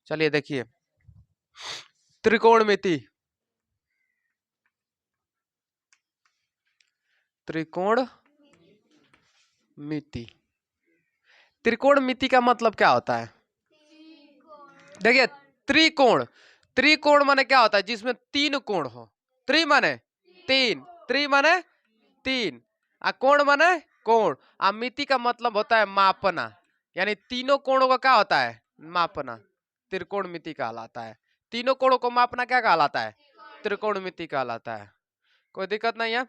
चलिए देखिए, त्रिकोणमिति। त्रिकोणमिति, त्रिकोणमिति का मतलब क्या होता है? देखिए, त्रिकोण, त्रिकोण माने क्या होता है? जिसमें तीन कोण हो। त्रि माने तीन, त्रि माने तीन, आ कोण माने कोण, आ मिति का मतलब होता है मापना, यानी तीनों कोणों का क्या होता है? मापना, त्रिकोणमिति कहलाता है। तीनों कोणों को मापना क्या कहलाता है? त्रिकोणमिति कहलाता है। कोई दिक्कत नहीं है?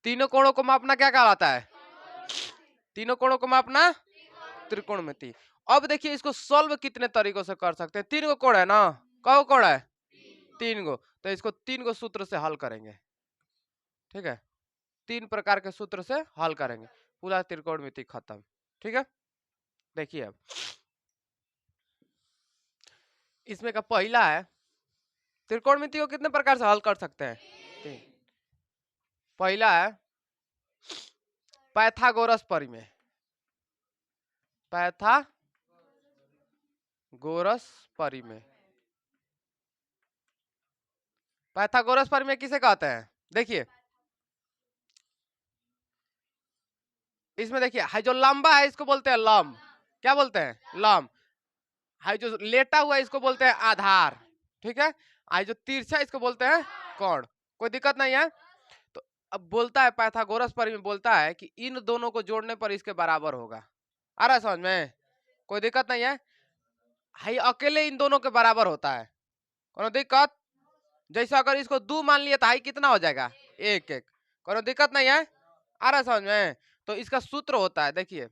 तीनों कोणों को मापना क्या कहलाता है? तीनों कोणों को मापना त्रिकोणमिति। अब देखिए, इसको सॉल्व कितने तरीकों से कर सकते हैं। तीन गो कोण है ना, कौ कोण है? तीन गो, तो इसको तीन गो सूत्र से हल करेंगे। ठीक है, तीन प्रकार के सूत्र से हल करेंगे, पूरा त्रिकोणमिति खत्म। ठीक है, देखिए अब इसमें का पहला है, त्रिकोणमिति को कितने प्रकार से हल कर सकते हैं? तीन। पहला है पाइथागोरस प्रमेय। पाइथागोरस प्रमेय, पाइथागोरस प्रमेय किसे कहते हैं? देखिए, इसमें देखिए, हाई जो लंबा है इसको बोलते हैं लंब। क्या बोलते हैं? लंब। हाई जो लेटा हुआ है इसको बोलते हैं आधार। ठीक है, हाई जो तिरछा इसको बोलते हैं कोण। कोई दिक्कत नहीं है? तो अब बोलता है पाइथागोरस प्रमेय बोलता है कि इन दोनों को जोड़ने पर इसके बराबर होगा। आ रहा है समझ में? कोई दिक्कत नहीं है? हाई अकेले इन दोनों के बराबर होता है, कोनो दिक्कत? जैसे अगर इसको दो मान लिया तो हाई कितना हो जाएगा? एक एक। कोनो दिक्कत नहीं है? आ रहा है समझ में? तो इसका सूत्र होता है, देखिए,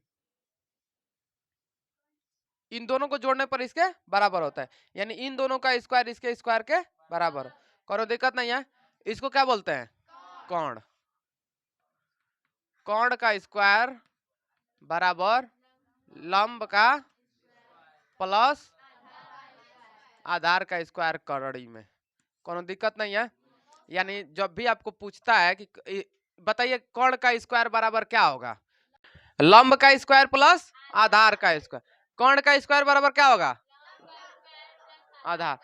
इन दोनों को जोड़ने पर इसके बराबर होता है, यानी इन दोनों का स्क्वायर इसके स्क्वायर के बराबर। कोनो दिक्कत नहीं है? इसको क्या बोलते हैं? कोण। कोण का स्क्वायर बराबर लंब का प्लस आधार का स्क्वायर करड़ी में। कोनो दिक्कत नहीं है? यानी जब भी आपको पूछता है कि बताइए कोण का स्क्वायर बराबर क्या होगा? लंब का स्क्वायर प्लस आधार का स्क्वायर। कोण का स्क्वायर बराबर क्या होगा? आधार।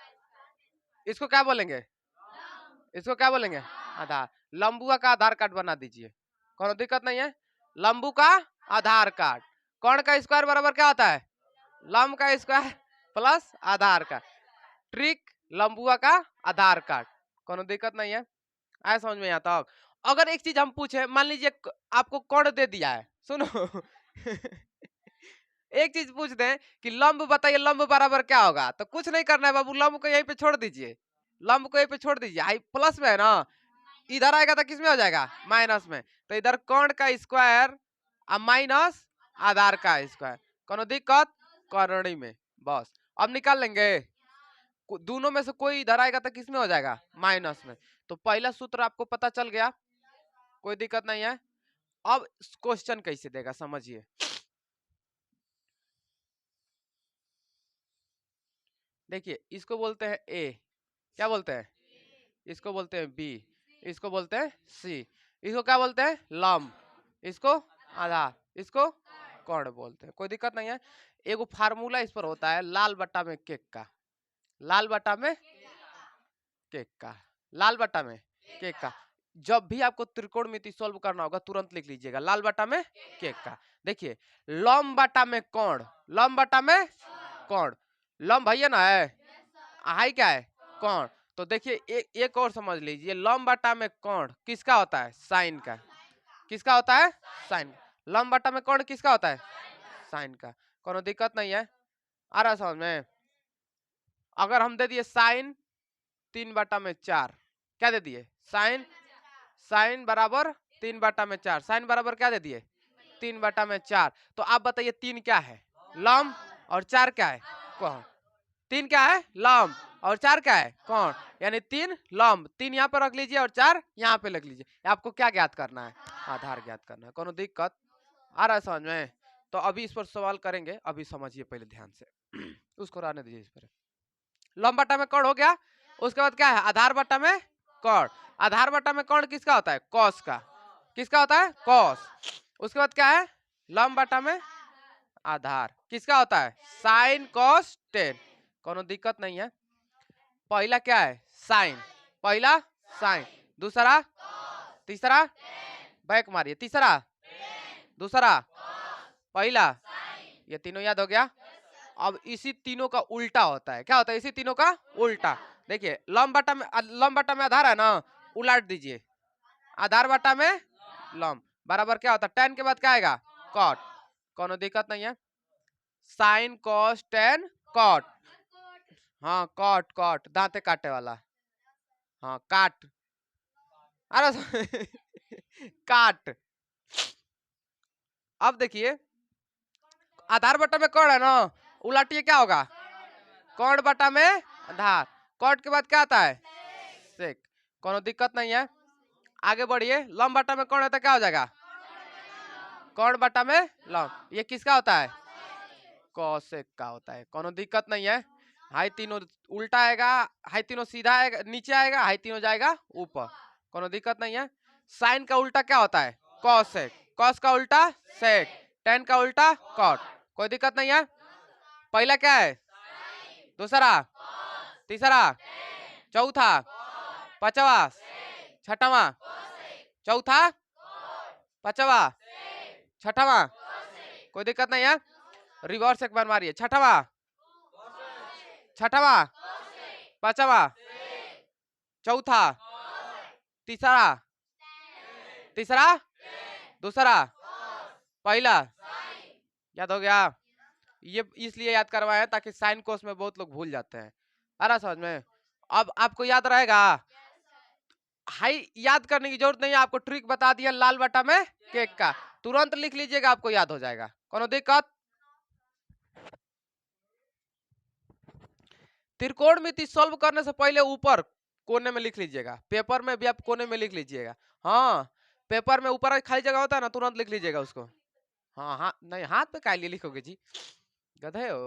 इसको क्या बोलेंगे? इसको क्या बोलेंगे? आधार। लंबुआ का आधार कार्ड बना दीजिए, कोनो दिक्कत नहीं है? लंबू का आधार कार्ड। कोण का स्क्वायर बराबर क्या होता है? लंब का स्क्वायर प्लस आधार का। ट्रिक लंबुआ का आधार कार्ड। कोनो दिक्कत नहीं है? आया समझ में? यहाँ तक। अगर एक चीज हम पूछे, मान लीजिए आपको कोण दे दिया है, सुनो एक चीज पूछ दें कि लंब बताइए, लंब बराबर क्या होगा, तो कुछ नहीं करना है बाबू, लंब को यहीं पे छोड़ दीजिए, लंब को यहीं पे छोड़ दीजिए। हाई प्लस में है ना, इधर आएगा तो किस में हो जाएगा? माइनस में। तो इधर कोण का स्क्वायर माइनस आधार का स्क्वायर। कोनो दिक्कत? करणी में। बस अब निकाल लेंगे, दोनों में से कोई इधर आएगा तो किस में हो जाएगा? माइनस में। तो पहला सूत्र आपको पता चल गया, कोई दिक्कत नहीं है? अब क्वेश्चन कैसे देगा समझिए। देखिए, इसको बोलते हैं ए, क्या बोलते हैं? इसको बोलते हैं बी, इसको बोलते हैं सी, इसको क्या बोलते हैं? लंब, इसको आधार, इसको कोण बोलते हैं। कोई दिक्कत नहीं है? एगो फार्मूला इस पर होता है, लाल बट्टा में केक का, लाल बट्टा में केक का, लाल बट्टा में केक का। जब भी आपको त्रिकोणमिति सॉल्व करना होगा तुरंत लिख लीजिएगा, लाल बट्टा में केक का। देखिए, लंब बट्टा में कोण, लंब बट्टा में कोण, लंब भैया ना है, हाई क्या है? कोण। तो देखिए, एक और समझ लीजिए, लंब बट्टा में कोण किसका होता है? साइन का। किसका होता है? साइन। लंब बट्टा में कोण किसका होता है? साइन का। कोनो दिक्कत नहीं है? आ रहा समझ में? अगर हम दे दिए साइन 3/4, क्या दे दिए? साइन, साइन बराबर 3/4, साइन बराबर क्या दे दिए? 3/4। तो आप बताइए 3 क्या है? लंब, और 4 क्या है? कोण। 3 क्या है? लंब, और 4 क्या है? कोण। यानी 3 लंब, 3 यहाँ पर रख लीजिए और 4 यहाँ पे रख लीजिए। आपको क्या ज्ञात करना है? आधार ज्ञात करना है। कोनो दिक्कत? आ रहा है समझ में? तो अभी इस पर सवाल करेंगे, अभी समझिए पहले ध्यान से उसको रहने दीजिए। इस पर लंब बट्टा में कोण हो गया, उसके बाद क्या है? आधार बट्टा में कोण। आधार बट्टा में कोण किसका होता है? कॉस का। किसका होता है? कॉस। उसके बाद क्या है? लंब बट्टा में आधार किसका होता है? Sine cos ten. कोनो दिक्कत नहीं है। पहला क्या है? साइन। पहला साइन, दूसरा, तीसरा, बैक मारिए, तीसरा, दूसरा, पहला, ये तीनों याद हो गया। अब इसी तीनों का उल्टा होता है। क्या होता है? इसी तीनों का उल्टा। देखिए लंब बटा में आधार है ना, उलट दीजिए। आधार बटा में लंब बराबर क्या होता है? टेन के बाद क्या आएगा? कॉट। कोनो दिक्कत नहीं है। Sine cos tan cot. हाँ कॉट, कॉट दांते काटे वाला। हाँ काट, अरे काट। अब देखिए आधार बटा में कौन है ना, उलटिए क्या होगा? कौन बटा में आधार। कॉट के बाद क्या आता है? सेक। कोनो दिक्कत नहीं है। आगे बढ़िए। लंब बटा में कौन है तो क्या हो जाएगा? कौन बटा में लंब। ये किसका होता है? कॉसेक का होता है। कोनो दिक्कत नहीं है। हाई तीनों उल्टा आएगा, हाई तीनों सीधा आएगा, नीचे आएगा, हाई तीनों जाएगा ऊपर। कोनो दिक्कत नहीं है। साइन का उल्टा क्या होता है? कॉसेक। कॉस का उल्टा सेक। टेन का उल्टा कॉट। कोई दिक्कत नहीं है। पहला क्या है? दूसरा, तीसरा, चौथा, पांचवा, छठवा, चौथा, पांचवा, छठवा। कोई दिक्कत नहीं है। रिवर्स एक बार मारिए। छठवा, छठवा, पांचवा, चौथा, तीसरा, तीसरा, दूसरा, पहला। याद हो गया? ये इसलिए याद करवाए ताकि साइन कोस में बहुत लोग भूल जाते हैं। आ रहा समझ में? अब आपको याद रहेगा। हाई याद करने की जरूरत नहीं है, आपको ट्रिक बता दिया लाल बटा में केक का। तुरंत लिख लीजिएगा, आपको याद हो जाएगा। कोनो दिक्कत? त्रिकोणमिति सॉल्व करने से पहले ऊपर कोने में लिख लीजिएगा। पेपर में भी आप कोने में लिख लीजिएगा। हाँ पेपर में ऊपर खाली जगह होता है ना, तुरंत लिख लीजिएगा उसको। हाँ हाँ नहीं, हाथ पे काय लिए लिखोगे जी, गधे हो।